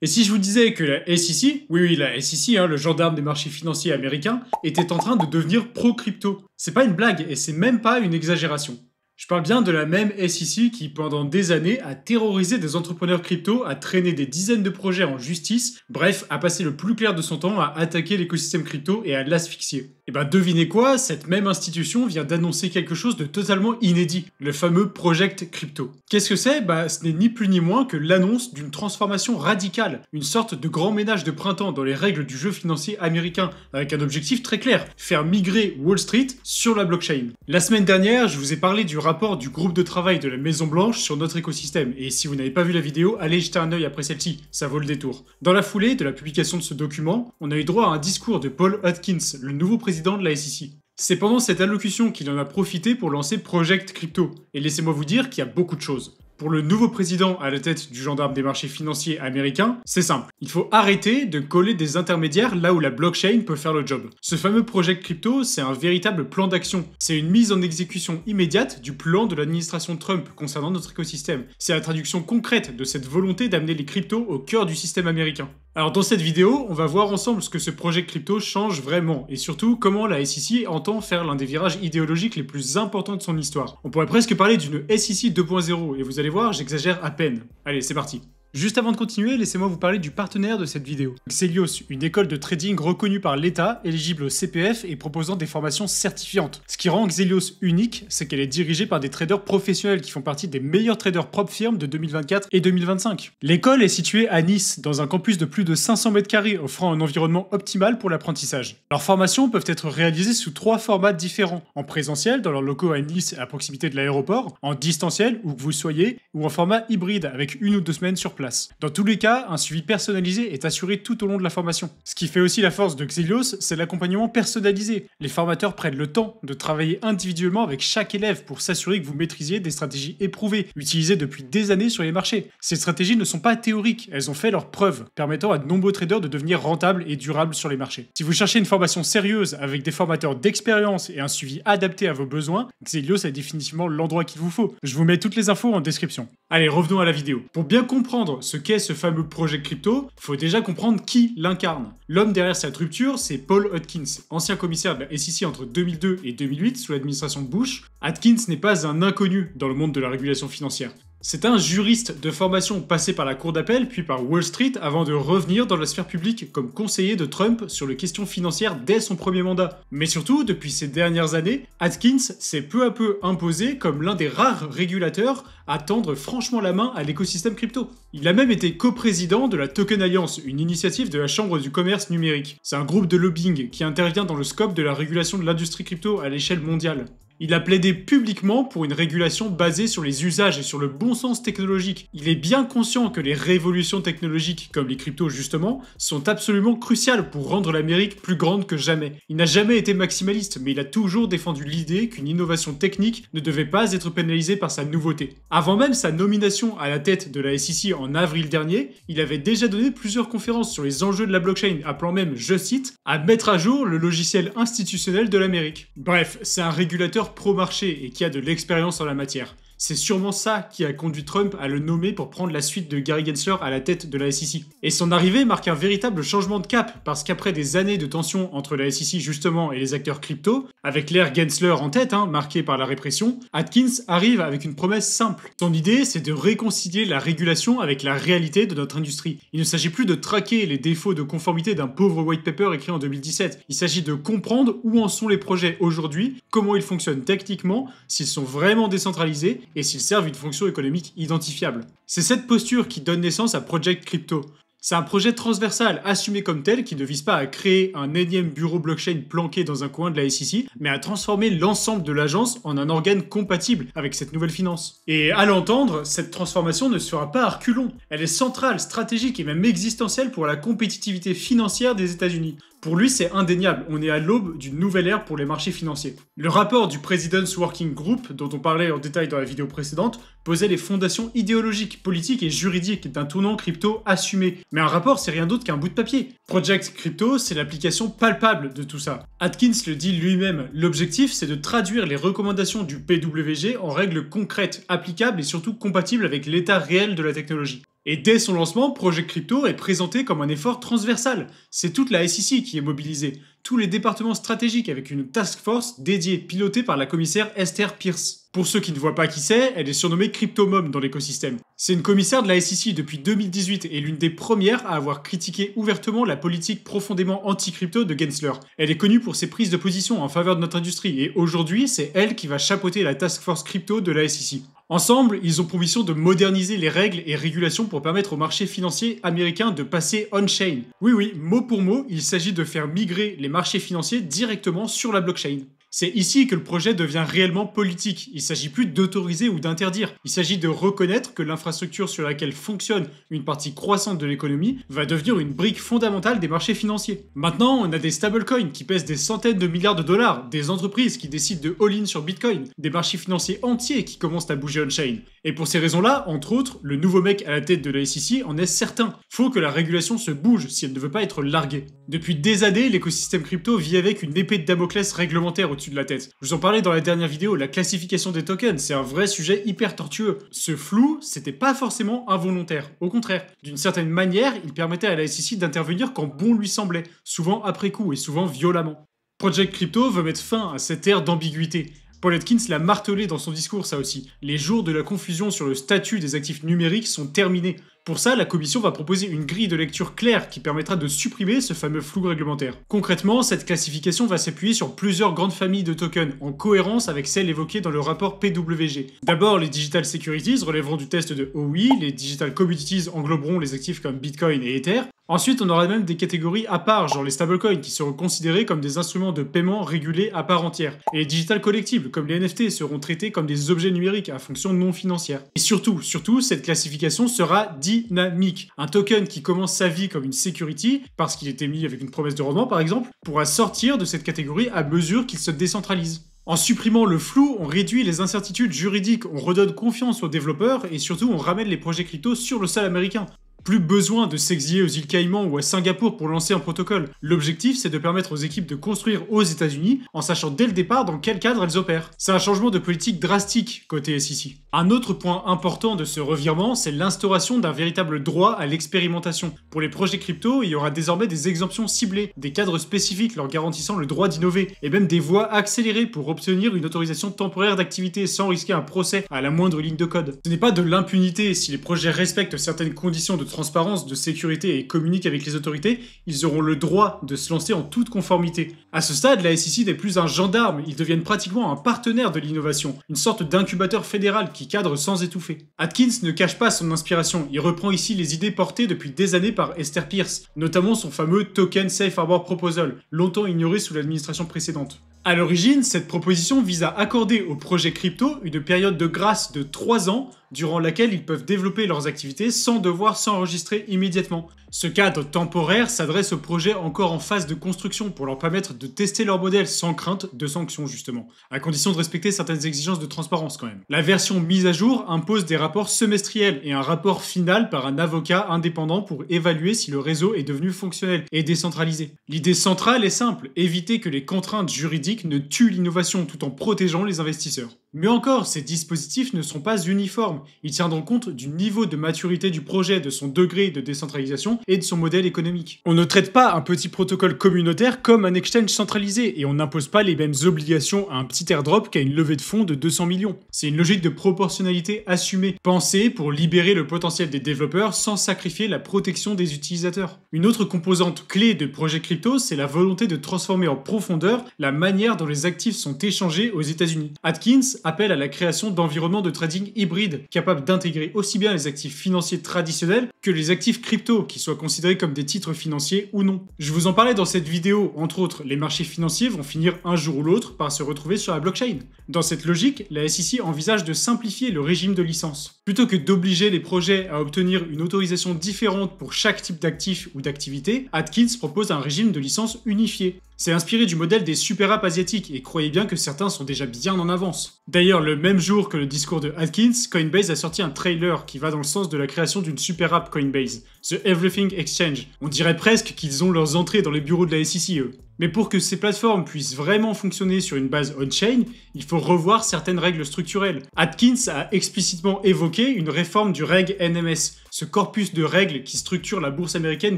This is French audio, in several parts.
Et si je vous disais que la SEC, oui la SEC, le gendarme des marchés financiers américains, était en train de devenir pro-crypto? C'est pas une blague et c'est même pas une exagération. Je parle bien de la même SEC qui, pendant des années, a terrorisé des entrepreneurs crypto, a traîné des dizaines de projets en justice, bref, a passé le plus clair de son temps à attaquer l'écosystème crypto et à l'asphyxier. Et ben devinez quoi, cette même institution vient d'annoncer quelque chose de totalement inédit, le fameux Project Crypto. Qu'est-ce que c'est? Bah ce n'est ni plus ni moins que l'annonce d'une transformation radicale, une sorte de grand ménage de printemps dans les règles du jeu financier américain, avec un objectif très clair, faire migrer Wall Street sur la blockchain. La semaine dernière, je vous ai parlé du rapport du groupe de travail de la Maison Blanche sur notre écosystème, et si vous n'avez pas vu la vidéo, allez jeter un œil après celle-ci, ça vaut le détour. Dans la foulée de la publication de ce document, on a eu droit à un discours de Paul Hudkins, le nouveau président de la SEC. C'est pendant cette allocution qu'il en a profité pour lancer Project Crypto, et laissez-moi vous dire qu'il y a beaucoup de choses. Pour le nouveau président à la tête du gendarme des marchés financiers américains, c'est simple. Il faut arrêter de coller des intermédiaires là où la blockchain peut faire le job. Ce fameux Project Crypto, c'est un véritable plan d'action. C'est une mise en exécution immédiate du plan de l'administration Trump concernant notre écosystème. C'est la traduction concrète de cette volonté d'amener les cryptos au cœur du système américain. Alors dans cette vidéo, on va voir ensemble ce que ce Project Crypto change vraiment, et surtout comment la SEC entend faire l'un des virages idéologiques les plus importants de son histoire. On pourrait presque parler d'une SEC 2.0, et vous allez voir, j'exagère à peine. Allez, c'est parti. Juste avant de continuer, laissez-moi vous parler du partenaire de cette vidéo. Xelios, une école de trading reconnue par l'État, éligible au CPF et proposant des formations certifiantes. Ce qui rend Xelios unique, c'est qu'elle est dirigée par des traders professionnels qui font partie des meilleurs traders propres firmes de 2024 et 2025. L'école est située à Nice, dans un campus de plus de 500 mètres carrés, offrant un environnement optimal pour l'apprentissage. Leurs formations peuvent être réalisées sous 3 formats différents. En présentiel, dans leurs locaux à Nice à proximité de l'aéroport, en distanciel, où que vous soyez, ou en format hybride, avec 1 ou 2 semaines sur place. Dans tous les cas, un suivi personnalisé est assuré tout au long de la formation. Ce qui fait aussi la force de Xelios, c'est l'accompagnement personnalisé. Les formateurs prennent le temps de travailler individuellement avec chaque élève pour s'assurer que vous maîtrisiez des stratégies éprouvées, utilisées depuis des années sur les marchés. Ces stratégies ne sont pas théoriques, elles ont fait leurs preuves, permettant à de nombreux traders de devenir rentables et durables sur les marchés. Si vous cherchez une formation sérieuse avec des formateurs d'expérience et un suivi adapté à vos besoins, Xelios est définitivement l'endroit qu'il vous faut. Je vous mets toutes les infos en description. Allez, revenons à la vidéo. Pour bien comprendre ce qu'est ce fameux Project Crypto, faut déjà comprendre qui l'incarne. L'homme derrière cette rupture, c'est Paul Hudkins, ancien commissaire de la SEC entre 2002 et 2008 sous l'administration Bush. Hudkins n'est pas un inconnu dans le monde de la régulation financière. C'est un juriste de formation passé par la cour d'appel puis par Wall Street avant de revenir dans la sphère publique comme conseiller de Trump sur les questions financières dès son premier mandat. Mais surtout, depuis ces dernières années, Hudkins s'est peu à peu imposé comme l'un des rares régulateurs à tendre franchement la main à l'écosystème crypto. Il a même été coprésident de la Token Alliance, une initiative de la Chambre du commerce numérique. C'est un groupe de lobbying qui intervient dans le scope de la régulation de l'industrie crypto à l'échelle mondiale. Il a plaidé publiquement pour une régulation basée sur les usages et sur le bon sens technologique. Il est bien conscient que les révolutions technologiques, comme les cryptos justement, sont absolument cruciales pour rendre l'Amérique plus grande que jamais. Il n'a jamais été maximaliste, mais il a toujours défendu l'idée qu'une innovation technique ne devait pas être pénalisée par sa nouveauté. Avant même sa nomination à la tête de la SEC en avril dernier, il avait déjà donné plusieurs conférences sur les enjeux de la blockchain, appelant même, je cite, à mettre à jour le logiciel institutionnel de l'Amérique. Bref, c'est un régulateur pro-marché et qui a de l'expérience en la matière. C'est sûrement ça qui a conduit Trump à le nommer pour prendre la suite de Gary Gensler à la tête de la SEC. Et son arrivée marque un véritable changement de cap, parce qu'après des années de tension entre la SEC justement et les acteurs crypto, avec l'ère Gensler en tête, marquée par la répression, Hudkins arrive avec une promesse simple. Son idée, c'est de réconcilier la régulation avec la réalité de notre industrie. Il ne s'agit plus de traquer les défauts de conformité d'un pauvre white paper écrit en 2017. Il s'agit de comprendre où en sont les projets aujourd'hui, comment ils fonctionnent techniquement, s'ils sont vraiment décentralisés, et s'ils servent une fonction économique identifiable. C'est cette posture qui donne naissance à Project Crypto. C'est un projet transversal assumé comme tel qui ne vise pas à créer un énième bureau blockchain planqué dans un coin de la SEC, mais à transformer l'ensemble de l'agence en un organe compatible avec cette nouvelle finance. Et à l'entendre, cette transformation ne se fera pas à reculons. Elle est centrale, stratégique et même existentielle pour la compétitivité financière des États-Unis. Pour lui, c'est indéniable, on est à l'aube d'une nouvelle ère pour les marchés financiers. Le rapport du President's Working Group, dont on parlait en détail dans la vidéo précédente, posait les fondations idéologiques, politiques et juridiques d'un tournant crypto assumé. Mais un rapport, c'est rien d'autre qu'un bout de papier. Project Crypto, c'est l'application palpable de tout ça. Atkins le dit lui-même, l'objectif, c'est de traduire les recommandations du PWG en règles concrètes, applicables et surtout compatibles avec l'état réel de la technologie. Et dès son lancement, Project Crypto est présenté comme un effort transversal. C'est toute la SEC qui est mobilisée, tous les départements stratégiques avec une task force dédiée, pilotée par la commissaire Esther Pierce. Pour ceux qui ne voient pas qui c'est, elle est surnommée Cryptomom dans l'écosystème. C'est une commissaire de la SEC depuis 2018 et l'une des premières à avoir critiqué ouvertement la politique profondément anti-crypto de Gensler. Elle est connue pour ses prises de position en faveur de notre industrie et aujourd'hui, c'est elle qui va chapeauter la task force crypto de la SEC. Ensemble, ils ont pour mission de moderniser les règles et régulations pour permettre au marché financier américain de passer on-chain. Oui, mot pour mot, il s'agit de faire migrer les marchés financiers directement sur la blockchain. C'est ici que le projet devient réellement politique. Il ne s'agit plus d'autoriser ou d'interdire. Il s'agit de reconnaître que l'infrastructure sur laquelle fonctionne une partie croissante de l'économie va devenir une brique fondamentale des marchés financiers. Maintenant, on a des stablecoins qui pèsent des centaines de milliards de dollars, des entreprises qui décident de all-in sur Bitcoin, des marchés financiers entiers qui commencent à bouger on-chain. Et pour ces raisons-là, entre autres, le nouveau mec à la tête de la SEC en est certain. Faut que la régulation se bouge si elle ne veut pas être larguée. Depuis des années, l'écosystème crypto vit avec une épée de Damoclès réglementaire au-dessus de la tête. Je vous en parlais dans la dernière vidéo, la classification des tokens, c'est un vrai sujet hyper tortueux. Ce flou, c'était pas forcément involontaire. Au contraire, d'une certaine manière, il permettait à la SEC d'intervenir quand bon lui semblait, souvent après coup et souvent violemment. Project Crypto veut mettre fin à cette ère d'ambiguïté. Paul Atkins l'a martelé dans son discours, ça aussi. Les jours de la confusion sur le statut des actifs numériques sont terminés. Pour ça, la commission va proposer une grille de lecture claire qui permettra de supprimer ce fameux flou réglementaire. Concrètement, cette classification va s'appuyer sur plusieurs grandes familles de tokens, en cohérence avec celles évoquées dans le rapport PWG. D'abord, les Digital Securities relèveront du test de OI, les Digital Commodities engloberont les actifs comme Bitcoin et Ether. Ensuite, on aura même des catégories à part, genre les stablecoins, qui seront considérés comme des instruments de paiement régulés à part entière. Et les digital collectibles, comme les NFT, seront traités comme des objets numériques à fonction non financière. Et surtout, cette classification sera dynamique. Un token qui commence sa vie comme une security, parce qu'il était mis avec une promesse de rendement par exemple, pourra sortir de cette catégorie à mesure qu'il se décentralise. En supprimant le flou, on réduit les incertitudes juridiques, on redonne confiance aux développeurs et surtout on ramène les projets crypto sur le sol américain. Plus besoin de s'exiler aux îles Caïmans ou à Singapour pour lancer un protocole. L'objectif, c'est de permettre aux équipes de construire aux États-Unis en sachant dès le départ dans quel cadre elles opèrent. C'est un changement de politique drastique côté SEC. Un autre point important de ce revirement, c'est l'instauration d'un véritable droit à l'expérimentation. Pour les projets crypto, il y aura désormais des exemptions ciblées, des cadres spécifiques leur garantissant le droit d'innover, et même des voies accélérées pour obtenir une autorisation temporaire d'activité sans risquer un procès à la moindre ligne de code. Ce n'est pas de l'impunité. Si les projets respectent certaines conditions de transparence, de sécurité et communiquent avec les autorités, ils auront le droit de se lancer en toute conformité. À ce stade, la SEC n'est plus un gendarme, ils deviennent pratiquement un partenaire de l'innovation, une sorte d'incubateur fédéral qui cadre sans étouffer. Atkins ne cache pas son inspiration, il reprend ici les idées portées depuis des années par Esther Pierce, notamment son fameux Token Safe Harbor Proposal, longtemps ignoré sous l'administration précédente. À l'origine, cette proposition vise à accorder aux projets crypto une période de grâce de 3 ans durant laquelle ils peuvent développer leurs activités sans devoir s'enregistrer immédiatement. Ce cadre temporaire s'adresse aux projets encore en phase de construction pour leur permettre de tester leur modèle sans crainte de sanctions justement, à condition de respecter certaines exigences de transparence quand même. La version mise à jour impose des rapports semestriels et un rapport final par un avocat indépendant pour évaluer si le réseau est devenu fonctionnel et décentralisé. L'idée centrale est simple, éviter que les contraintes juridiques ne tuent l'innovation tout en protégeant les investisseurs. Mais encore, ces dispositifs ne sont pas uniformes. Ils tiendront compte du niveau de maturité du projet, de son degré de décentralisation et de son modèle économique. On ne traite pas un petit protocole communautaire comme un exchange centralisé et on n'impose pas les mêmes obligations à un petit airdrop qu'à une levée de fonds de 200 millions. C'est une logique de proportionnalité assumée, pensée pour libérer le potentiel des développeurs sans sacrifier la protection des utilisateurs. Une autre composante clé de projet crypto, c'est la volonté de transformer en profondeur la manière dont les actifs sont échangés aux États-Unis. Atkins appelle à la création d'environnements de trading hybrides capables d'intégrer aussi bien les actifs financiers traditionnels que les actifs crypto, qui soient considérés comme des titres financiers ou non. Je vous en parlais dans cette vidéo, entre autres, les marchés financiers vont finir un jour ou l'autre par se retrouver sur la blockchain. Dans cette logique, la SEC envisage de simplifier le régime de licence. Plutôt que d'obliger les projets à obtenir une autorisation différente pour chaque type d'actif ou d'activité, Atkins propose un régime de licence unifié. C'est inspiré du modèle des super apps asiatiques, et croyez bien que certains sont déjà bien en avance. D'ailleurs, le même jour que le discours de Atkins, Coinbase a sorti un trailer qui va dans le sens de la création d'une super app Coinbase, The Everything Exchange. On dirait presque qu'ils ont leurs entrées dans les bureaux de la SEC, eux. Mais pour que ces plateformes puissent vraiment fonctionner sur une base on-chain, il faut revoir certaines règles structurelles. Atkins a explicitement évoqué une réforme du Reg NMS, ce corpus de règles qui structure la bourse américaine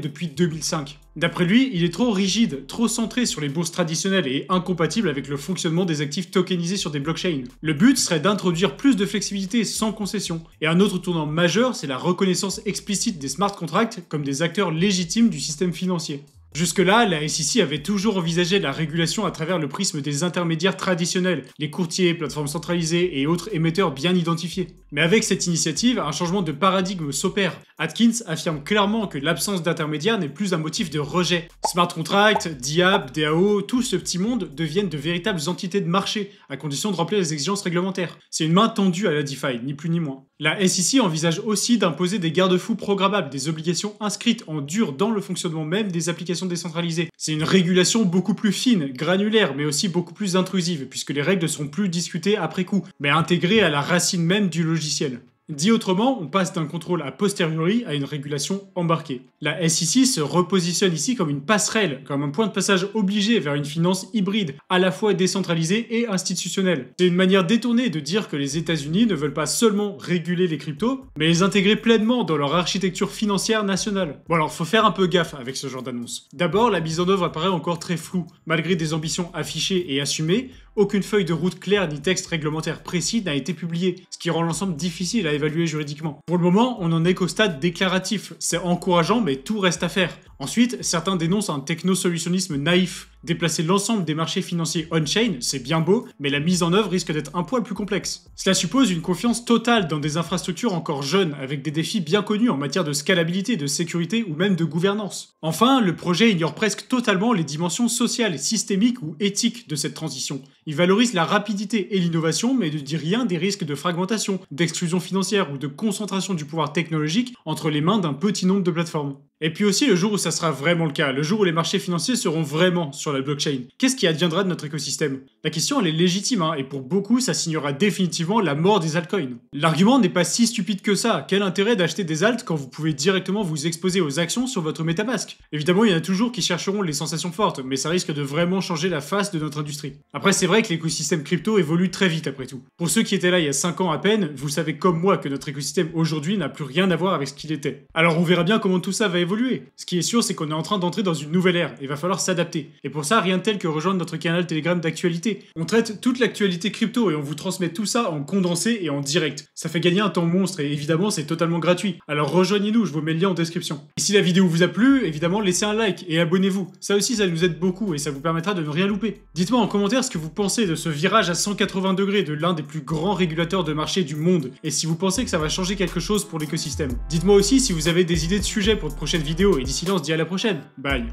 depuis 2005. D'après lui, il est trop rigide, trop centré sur les bourses traditionnelles et incompatible avec le fonctionnement des actifs tokenisés sur des blockchains. Le but serait d'introduire plus de flexibilité sans concession. Et un autre tournant majeur, c'est la reconnaissance explicite des smart contracts comme des acteurs légitimes du système financier. Jusque-là, la SEC avait toujours envisagé la régulation à travers le prisme des intermédiaires traditionnels, les courtiers, plateformes centralisées et autres émetteurs bien identifiés. Mais avec cette initiative, un changement de paradigme s'opère. Atkins affirme clairement que l'absence d'intermédiaires n'est plus un motif de rejet. Smart contracts, DApp, DAO, tout ce petit monde deviennent de véritables entités de marché, à condition de remplir les exigences réglementaires. C'est une main tendue à la DeFi, ni plus ni moins. La SEC envisage aussi d'imposer des garde-fous programmables, des obligations inscrites en dur dans le fonctionnement même des applications décentralisées. C'est une régulation beaucoup plus fine, granulaire, mais aussi beaucoup plus intrusive, puisque les règles ne seront plus discutées après coup, mais intégrées à la racine même du logiciel. Dit autrement, on passe d'un contrôle a posteriori à une régulation embarquée. La SEC se repositionne ici comme une passerelle, comme un point de passage obligé vers une finance hybride, à la fois décentralisée et institutionnelle. C'est une manière détournée de dire que les États-Unis ne veulent pas seulement réguler les cryptos, mais les intégrer pleinement dans leur architecture financière nationale. Bon alors, faut faire un peu gaffe avec ce genre d'annonce. D'abord, la mise en œuvre apparaît encore très floue. Malgré des ambitions affichées et assumées, aucune feuille de route claire ni texte réglementaire précis n'a été publié, ce qui rend l'ensemble difficile à évaluer juridiquement. Pour le moment, on n'en est qu'au stade déclaratif. C'est encourageant, mais tout reste à faire. Ensuite, certains dénoncent un technosolutionnisme naïf. Déplacer l'ensemble des marchés financiers on-chain, c'est bien beau, mais la mise en œuvre risque d'être un poil plus complexe. Cela suppose une confiance totale dans des infrastructures encore jeunes, avec des défis bien connus en matière de scalabilité, de sécurité ou même de gouvernance. Enfin, le projet ignore presque totalement les dimensions sociales, systémiques ou éthiques de cette transition. Il valorise la rapidité et l'innovation, mais ne dit rien des risques de fragmentation, d'exclusion financière ou de concentration du pouvoir technologique entre les mains d'un petit nombre de plateformes. Et puis aussi le jour où ça sera vraiment le cas, le jour où les marchés financiers seront vraiment sur la blockchain. Qu'est-ce qui adviendra de notre écosystème? La question elle est légitime, et pour beaucoup ça signera définitivement la mort des altcoins. L'argument n'est pas si stupide que ça. Quel intérêt d'acheter des alts quand vous pouvez directement vous exposer aux actions sur votre MetaMask? Évidemment il y en a toujours qui chercheront les sensations fortes, mais ça risque de vraiment changer la face de notre industrie. Après c'est vrai que l'écosystème crypto évolue très vite après tout. Pour ceux qui étaient là il y a 5 ans à peine, vous savez comme moi que notre écosystème aujourd'hui n'a plus rien à voir avec ce qu'il était. Alors on verra bien comment tout ça va évoluer. Ce qui est sûr, c'est qu'on est en train d'entrer dans une nouvelle ère et va falloir s'adapter. Et pour ça, rien de tel que rejoindre notre canal Telegram d'actualité. On traite toute l'actualité crypto et on vous transmet tout ça en condensé et en direct. Ça fait gagner un temps monstre et évidemment, c'est totalement gratuit. Alors rejoignez-nous, je vous mets le lien en description. Et si la vidéo vous a plu, évidemment, laissez un like et abonnez-vous. Ça aussi, ça nous aide beaucoup et ça vous permettra de ne rien louper. Dites-moi en commentaire ce que vous pensez de ce virage à 180 degrés de l'un des plus grands régulateurs de marché du monde et si vous pensez que ça va changer quelque chose pour l'écosystème. Dites-moi aussi si vous avez des idées de sujets pour de prochaines vidéos et d'ici là on se dit à la prochaine. Bye.